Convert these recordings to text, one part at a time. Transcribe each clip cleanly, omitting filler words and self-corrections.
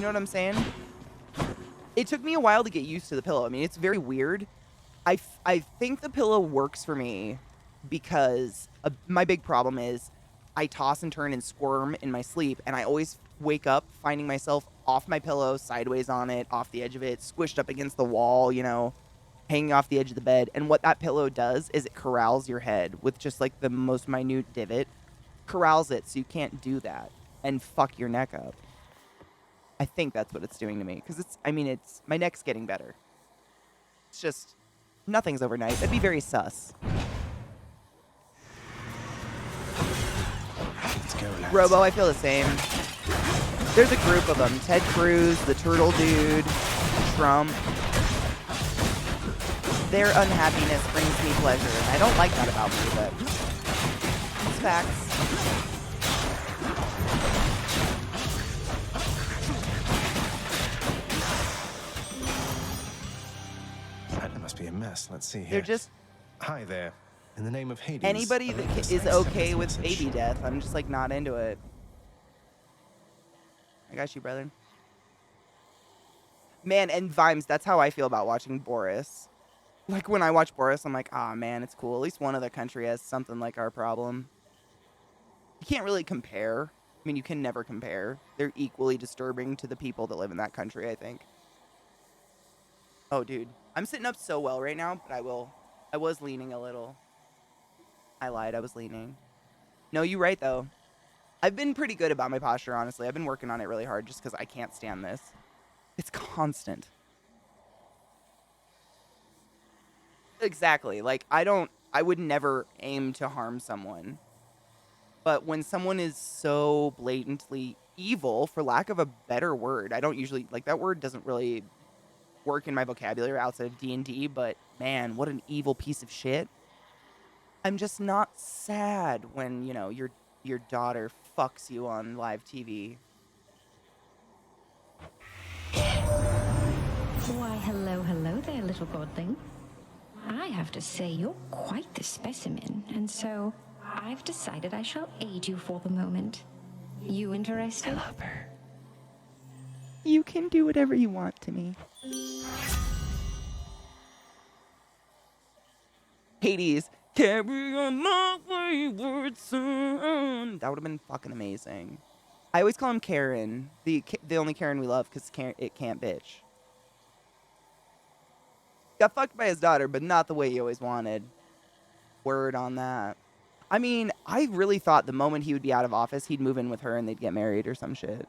know what I'm saying? It took me a while to get used to the pillow. I mean, it's very weird. I think the pillow works for me because my big problem is I toss and turn and squirm in my sleep, and I always wake up finding myself off my pillow, sideways on it, off the edge of it, squished up against the wall, you know, hanging off the edge of the bed. And what that pillow does is it corrals your head with just like the most minute divot. Corrals it so you can't do that and fuck your neck up. I think that's what it's doing to me. Because my neck's getting better. It's just, nothing's overnight. That'd be very sus. Let's go, lads. Robo, I feel the same. There's a group of them. Ted Cruz, the Turtle Dude, Trump. Their unhappiness brings me pleasure. And I don't like that about me, but it's facts. That must be a mess. Let's see here. They're just... Hi there. In the name of Hades. Anybody that is okay with baby death, I'm just like not into it. I got you, brother. Man, and Vimes, that's how I feel about watching Boris. Like when I watch Boris, I'm like, ah, man, it's cool. At least one other country has something like our problem. You can't really compare. I mean, you can never compare. They're equally disturbing to the people that live in that country, I think. Oh, dude. I'm sitting up so well right now, but I was leaning a little. I lied, I was leaning. No, you're right, though. I've been pretty good about my posture, honestly. I've been working on it really hard just because I can't stand this. It's constant. Exactly. Like, I would never aim to harm someone. But when someone is so blatantly evil, for lack of a better word, I don't usually, like, that word doesn't really work in my vocabulary outside of D&D, but man, what an evil piece of shit. I'm just not sad when, you know, your daughter fucks you on live TV. Why, hello there, little godling. I have to say, you're quite the specimen, and so I've decided I shall aid you for the moment. You interested? I love her. You can do whatever you want to me. Hades. Carry on my wayward son. That would have been fucking amazing. I always call him Karen. The only Karen we love because it can't bitch. Got fucked by his daughter, but not the way he always wanted. Word on that. I mean, I really thought the moment he would be out of office, he'd move in with her and they'd get married or some shit.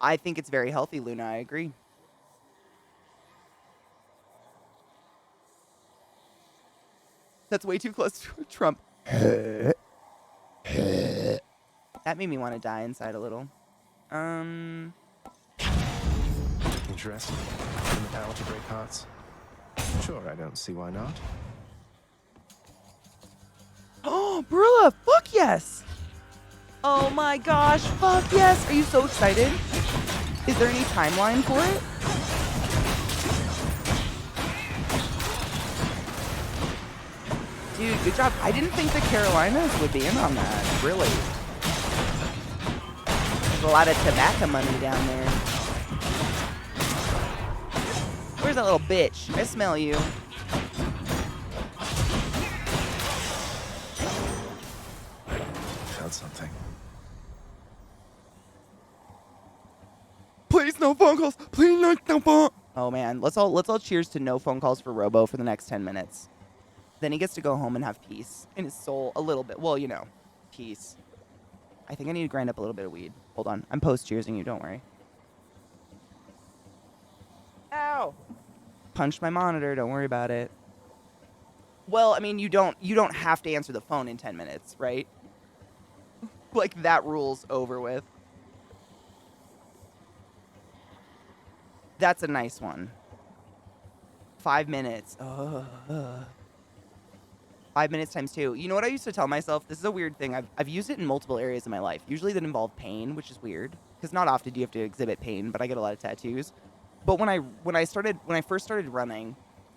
I think it's very healthy, Luna. I agree. That's way too close to Trump. That made me want to die inside a little. Interested in the power to break hearts? Sure, I don't see why not. Oh, Brilla, fuck yes! Oh my gosh, fuck yes! Are you so excited? Is there any timeline for it? Dude, good job. I didn't think the Carolinas would be in on that, really. There's a lot of tobacco money down there. Where's that little bitch? I smell you. Felt something. Please no phone calls. Please no phone. Oh man, let's all cheers to no phone calls for Robo for the next 10 minutes. Then he gets to go home and have peace in his soul a little bit. Well, you know, peace. I think I need to grind up a little bit of weed. Hold on. I'm post-cheersing you, don't worry. Ow! Punched my monitor, don't worry about it. Well, I mean, you don't have to answer the phone in 10 minutes, right? Like, that rule's over with. That's a nice one. 5 minutes. 5 minutes times 2. You know what I used to tell myself? This is a weird thing. I've used it in multiple areas of my life. Usually that involve pain, which is weird. Because not often do you have to exhibit pain, but I get a lot of tattoos. But when I first started running,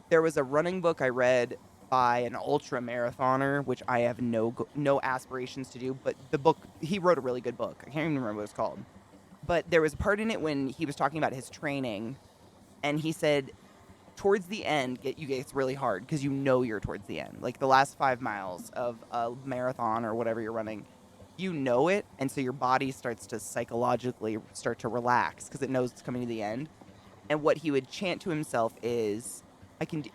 there was a running book I read by an ultra marathoner, which I have no aspirations to do. But the book, he wrote a really good book. I can't even remember what it's called. But there was a part in it when he was talking about his training, and he said towards the end, it's really hard because you know you're towards the end. Like the last 5 miles of a marathon or whatever you're running, you know it, and so your body starts to psychologically start to relax because it knows it's coming to the end. And what he would chant to himself is,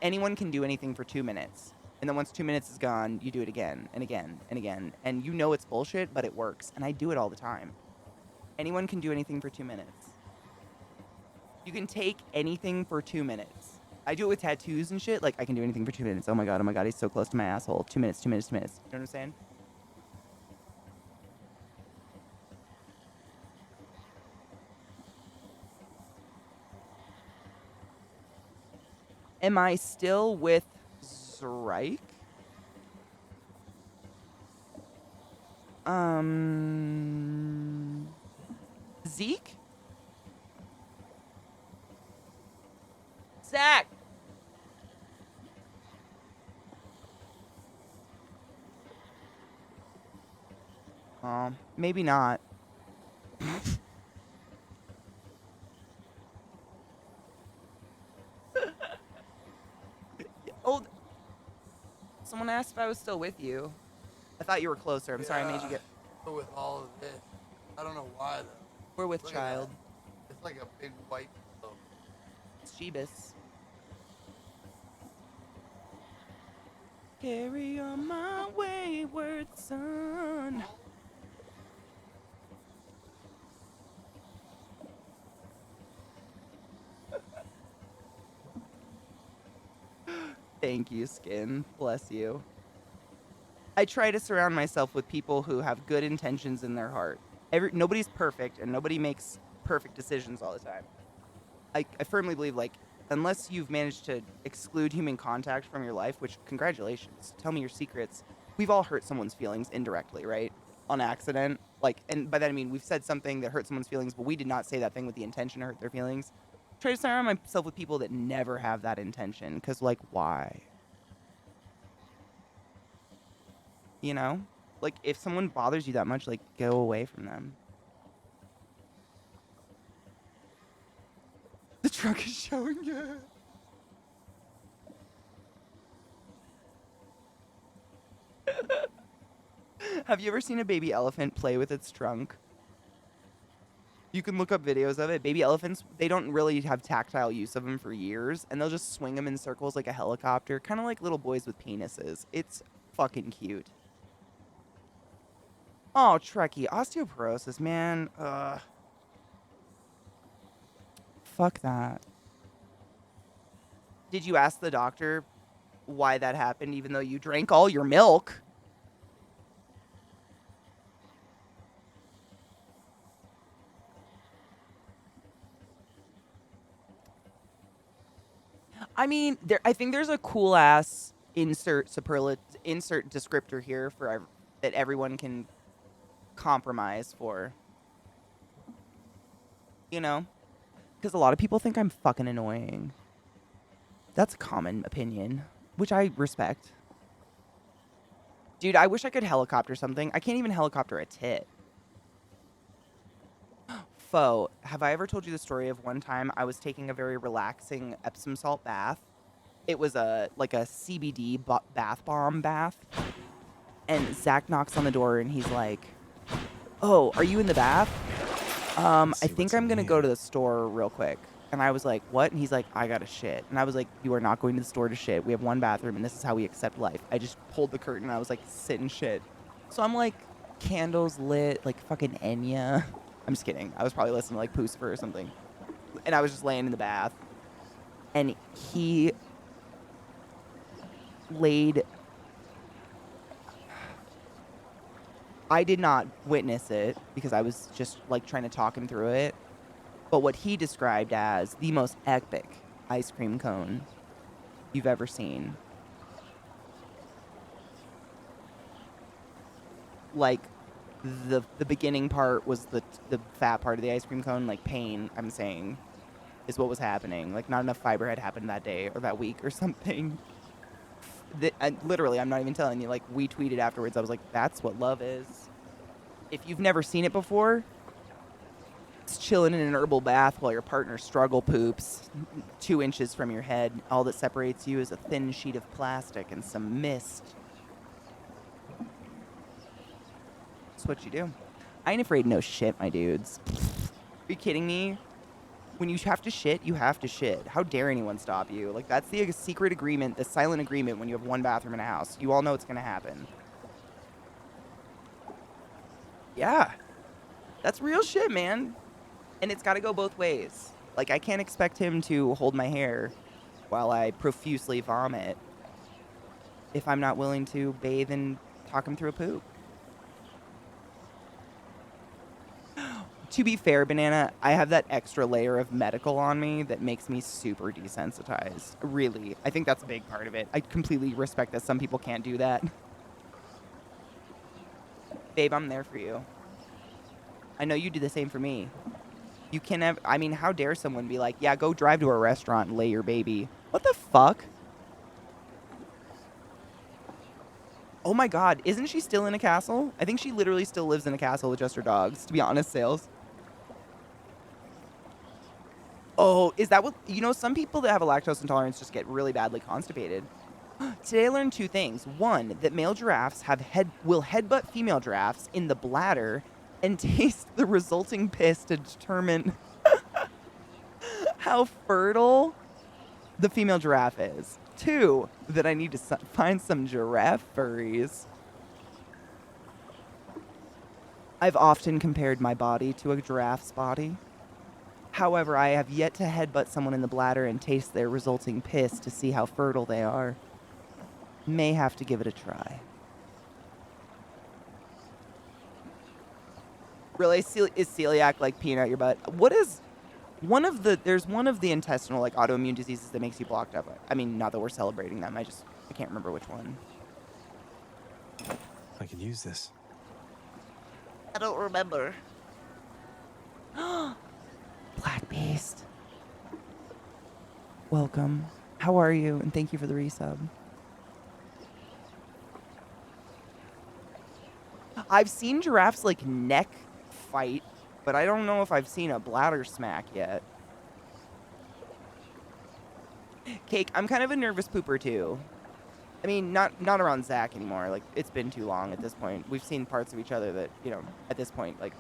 anyone can do anything for 2 minutes. And then once 2 minutes is gone, you do it again and again and again. And you know it's bullshit, but it works. And I do it all the time. Anyone can do anything for 2 minutes. You can take anything for 2 minutes. I do it with tattoos and shit. Like, I can do anything for 2 minutes. Oh my god, he's so close to my asshole. 2 minutes, 2 minutes, 2 minutes. You know what I'm saying? Am I still with Zrike? Zeke? Zach! Maybe not. Oh, someone asked if I was still with you. I thought you were closer. I'm sorry I made you get... But with all of this, I don't know why though. We're with Look at child. that. It's like a big white pillow. It's Jeebus. Carry on my wayward son. Thank you, Skin. Bless you. I try to surround myself with people who have good intentions in their heart. Nobody's perfect, and nobody makes perfect decisions all the time. I firmly believe, like, unless you've managed to exclude human contact from your life, which, congratulations, tell me your secrets. We've all hurt someone's feelings indirectly, right? On accident. Like, and by that I mean we've said something that hurt someone's feelings, but we did not say that thing with the intention to hurt their feelings. Try to surround myself with people that never have that intention, because, like, why? You know? Like, if someone bothers you that much, like, go away from them. The truck is showing you. Have you ever seen a baby elephant play with its trunk? You can look up videos of it. Baby elephants, they don't really have tactile use of them for years, and they'll just swing them in circles like a helicopter, kind of like little boys with penises. It's fucking cute. Oh, Trekkie, osteoporosis, man. Fuck that. Did you ask the doctor why that happened, even though you drank all your milk? I mean, I think there's a cool ass insert descriptor here for that everyone can compromise for. You know, because a lot of people think I'm fucking annoying. That's a common opinion, which I respect. Dude, I wish I could helicopter something. I can't even helicopter a tit. Fo, have I ever told you the story of one time I was taking a very relaxing Epsom salt bath? It was like a CBD bath bomb bath. And Zach knocks on the door and he's like, "Oh, are you in the bath? I think I'm going to go to the store real quick." And I was like, "What?" And he's like, "I got to shit." And I was like, "You are not going to the store to shit. We have one bathroom and this is how we accept life." I just pulled the curtain and I was like, "Sit and shit." So I'm like, candles lit, like fucking Enya. I'm just kidding. I was probably listening to like Pucifer or something. And I was just laying in the bath. And he laid... I did not witness it because I was just like trying to talk him through it. But what he described as the most epic ice cream cone you've ever seen. Like, the beginning part was the fat part of the ice cream cone, like pain, I'm saying, is what was happening. Like, not enough fiber had happened that day or that week or something. Literally, I'm not even telling you. Like, we tweeted afterwards. I was like, that's what love is. If you've never seen it before, it's chilling in an herbal bath while your partner struggle poops 2 inches from your head. All that separates you is a thin sheet of plastic and some mist. That's what you do. I ain't afraid of no shit, my dudes. Are you kidding me? When you have to shit, you have to shit. How dare anyone stop you? Like, that's the secret agreement, the silent agreement when you have one bathroom in a house. You all know it's going to happen. Yeah. That's real shit, man. And it's got to go both ways. Like, I can't expect him to hold my hair while I profusely vomit if I'm not willing to bathe and talk him through a poop. To be fair, Banana, I have that extra layer of medical on me that makes me super desensitized. Really. I think that's a big part of it. I completely respect that some people can't do that. Babe, I'm there for you. I know you do the same for me. You can have, I mean, how dare someone be like, yeah, go drive to a restaurant and lay your baby. What the fuck? Oh my god, isn't she still in a castle? I think she literally still lives in a castle with just her dogs, to be honest, Sales. Oh, is that what, you know, some people that have a lactose intolerance just get really badly constipated. Today I learned 2 things. One, that male giraffes will headbutt female giraffes in the bladder and taste the resulting piss to determine how fertile the female giraffe is. 2, that I need to find some giraffe furries. I've often compared my body to a giraffe's body. However, I have yet to headbutt someone in the bladder and taste their resulting piss to see how fertile they are. May have to give it a try. Really? Is celiac like peeing out your butt? What is there's one of the intestinal like autoimmune diseases that makes you blocked up. I mean, not that we're celebrating them. I can't remember which one. I could use this. I don't remember. Black Beast. Welcome. How are you? And thank you for the resub. I've seen giraffes like neck fight, but I don't know if I've seen a bladder smack yet. Cake, I'm kind of a nervous pooper too. I mean, not around Zach anymore. Like, it's been too long at this point. We've seen parts of each other that, you know, at this point, like,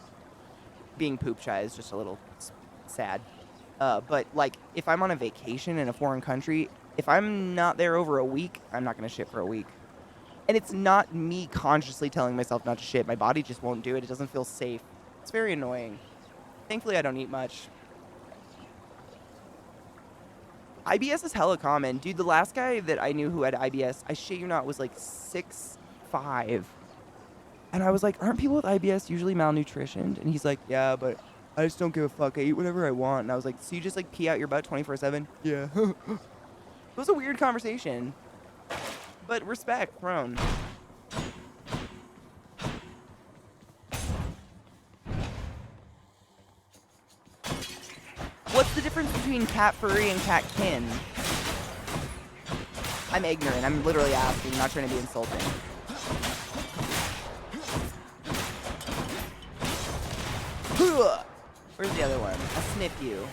being poop shy is just a little sad. But, like, if I'm on a vacation in a foreign country, if I'm not there over a week, I'm not going to shit for a week. And it's not me consciously telling myself not to shit. My body just won't do it. It doesn't feel safe. It's very annoying. Thankfully, I don't eat much. IBS is hella common. Dude, the last guy that I knew who had IBS, I shit you not, was like 6'5". And I was like, aren't people with IBS usually malnutritioned? And he's like, yeah, but I just don't give a fuck. I eat whatever I want. And I was like, so you just like pee out your butt 24/7? Yeah. It was a weird conversation. But respect, throne. What's the difference between cat furry and cat kin? I'm ignorant. I'm literally asking, not trying to be insulting. Where's the other one? I'll sniff you.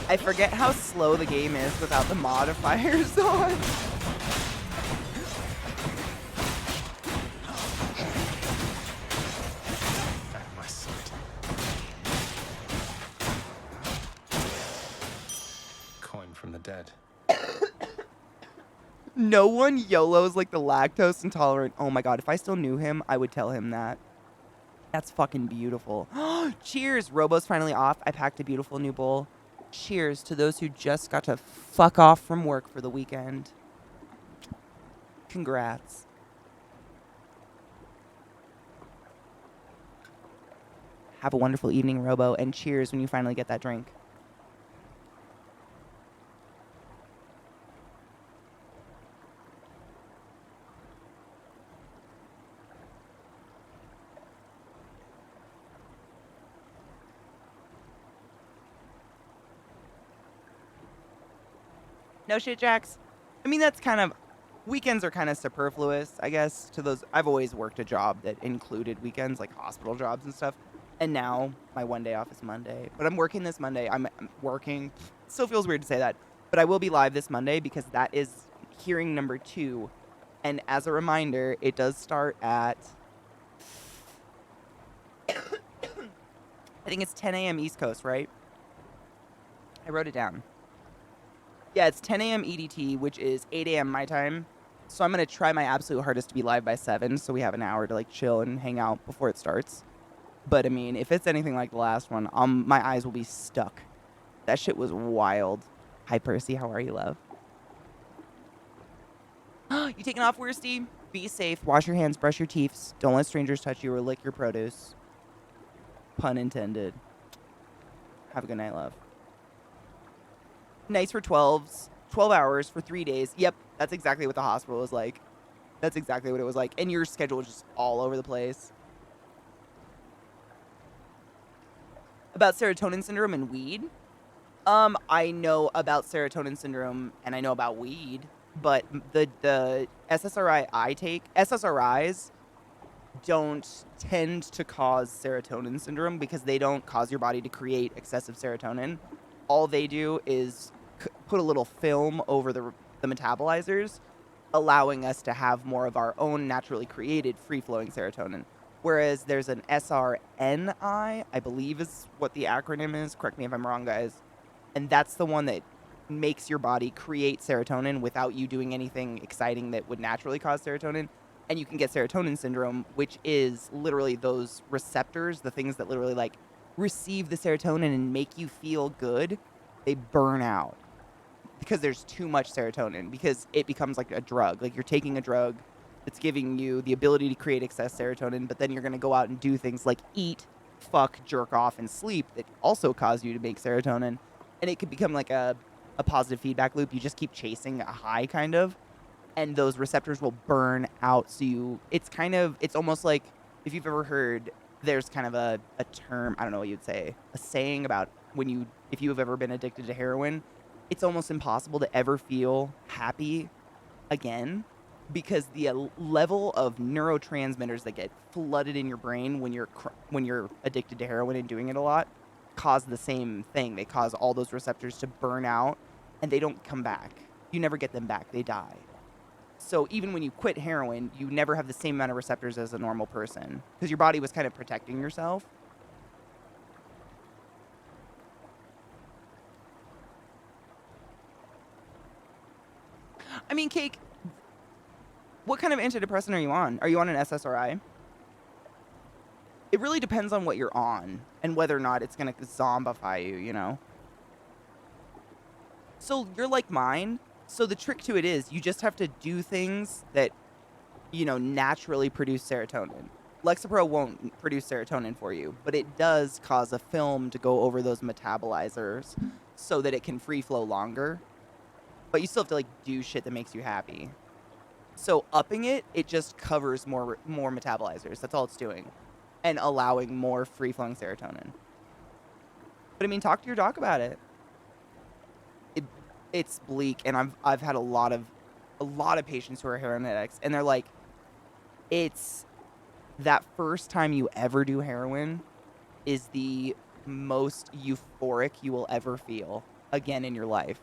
I forget how slow the game is without the modifiers on. Out of my sight. Coin from the dead. No one YOLOs like the lactose intolerant. Oh my god, if I still knew him, I would tell him that. That's fucking beautiful. Cheers! Robo's finally off. I packed a beautiful new bowl. Cheers to those who just got to fuck off from work for the weekend. Congrats. Have a wonderful evening, Robo, and cheers when you finally get that drink. No shit, Jax. I mean, that's kind of, weekends are kind of superfluous, I guess, to those. I've always worked a job that included weekends, like hospital jobs and stuff. And now my one day off is Monday. But I'm working this Monday. I'm working. Still feels weird to say that. But I will be live this Monday because that is hearing number 2. And as a reminder, it does start at, I think it's 10 a.m. East Coast, right? I wrote it down. Yeah, it's 10 a.m. EDT, which is 8 a.m. my time. So I'm going to try my absolute hardest to be live by 7, so we have an hour to, like, chill and hang out before it starts. But, I mean, if it's anything like the last one, my eyes will be stuck. That shit was wild. Hi, Percy. How are you, love? You taking off, Worsty? Be safe. Wash your hands. Brush your teeth. Don't let strangers touch you or lick your produce. Pun intended. Have a good night, love. Nights for 12s. 12 hours for 3 days. Yep, that's exactly what the hospital was like. That's exactly what it was like. And your schedule was just all over the place. About serotonin syndrome and weed. I know about serotonin syndrome and I know about weed, but the SSRI I take, SSRIs don't tend to cause serotonin syndrome because they don't cause your body to create excessive serotonin. All they do is put a little film over the metabolizers, allowing us to have more of our own naturally created free-flowing serotonin. Whereas there's an SRNI, I believe is what the acronym is. Correct me if I'm wrong, guys. And that's the one that makes your body create serotonin without you doing anything exciting that would naturally cause serotonin. And you can get serotonin syndrome, which is literally those receptors, the things that literally, like, receive the serotonin and make you feel good, they burn out because there's too much serotonin, because it becomes like a drug. Like, you're taking a drug that's giving you the ability to create excess serotonin, but then you're going to go out and do things like eat, fuck, jerk off, and sleep that also cause you to make serotonin. And it could become like a positive feedback loop. You just keep chasing a high, kind of, and those receptors will burn out. So it's almost like, if you've ever heard, there's kind of a term, I don't know what you'd say, a saying about if you have ever been addicted to heroin, it's almost impossible to ever feel happy again, because the level of neurotransmitters that get flooded in your brain when you're addicted to heroin and doing it a lot cause the same thing. They cause all those receptors to burn out, and they don't come back. You never get them back. They die. So even when you quit heroin, you never have the same amount of receptors as a normal person, because your body was kind of protecting yourself. I mean, Cake, what kind of antidepressant are you on? Are you on an SSRI? It really depends on what you're on and whether or not it's going to zombify you, you know? So you're like mine. So the trick to it is you just have to do things that, naturally produce serotonin. Lexapro won't produce serotonin for you, but it does cause a film to go over those metabolizers so that it can free flow longer. But you still have to, like, do shit that makes you happy. So upping it just covers more metabolizers. That's all it's doing. And allowing more free-flowing serotonin. But I mean, talk to your doc about it. It's bleak, and I've had a lot of patients who are heroin addicts, and they're like, it's that first time you ever do heroin is the most euphoric you will ever feel again in your life.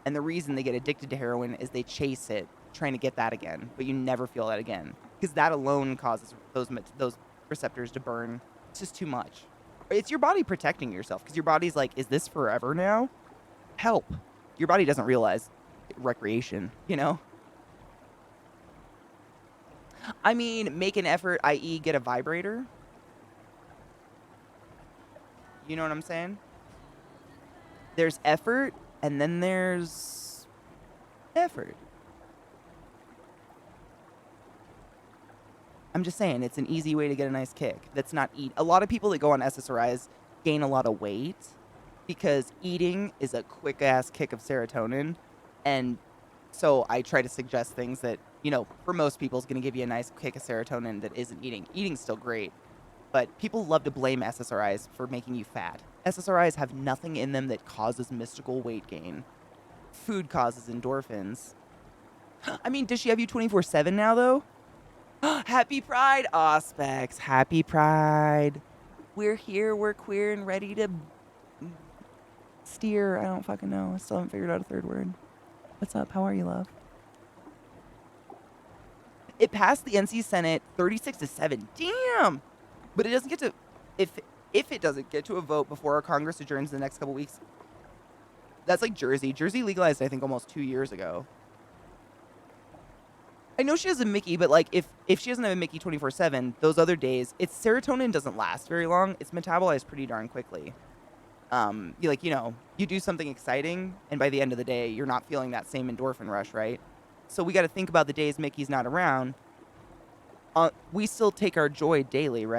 And the reason they get addicted to heroin is they chase it, trying to get that again, but you never feel that again, because that alone causes those receptors to burn. It's just too much. It's your body protecting yourself, because your body's like, is this forever now? Help. Your body doesn't realize recreation, I mean, make an effort, i.e. get a vibrator. You know what I'm saying? There's effort, and then there's effort. I'm just saying, it's an easy way to get a nice kick. That's not eat. A lot of people that go on SSRIs gain a lot of weight because eating is a quick-ass kick of serotonin. And so I try to suggest things that, for most people is going to give you a nice kick of serotonin that isn't eating. Eating's still great. But people love to blame SSRIs for making you fat. SSRIs have nothing in them that causes mystical weight gain. Food causes endorphins. I mean, does she have you 24/7 now, though? Happy Pride, Auspex. Happy Pride. We're here, we're queer, and ready to steer. I don't fucking know. I still haven't figured out a third word. What's up? How are you, love? It passed the NC Senate 36-7. Damn! But it doesn't get to... If it doesn't get to a vote before our Congress adjourns in the next couple weeks, that's like Jersey. Jersey legalized, I think, almost 2 years ago. I know she has a Mickey, but like if she doesn't have a Mickey 24/7, those other days, its serotonin doesn't last very long. It's metabolized pretty darn quickly. You do something exciting, and by the end of the day, you're not feeling that same endorphin rush, right? So we got to think about the days Mickey's not around. We still take our joy daily, right?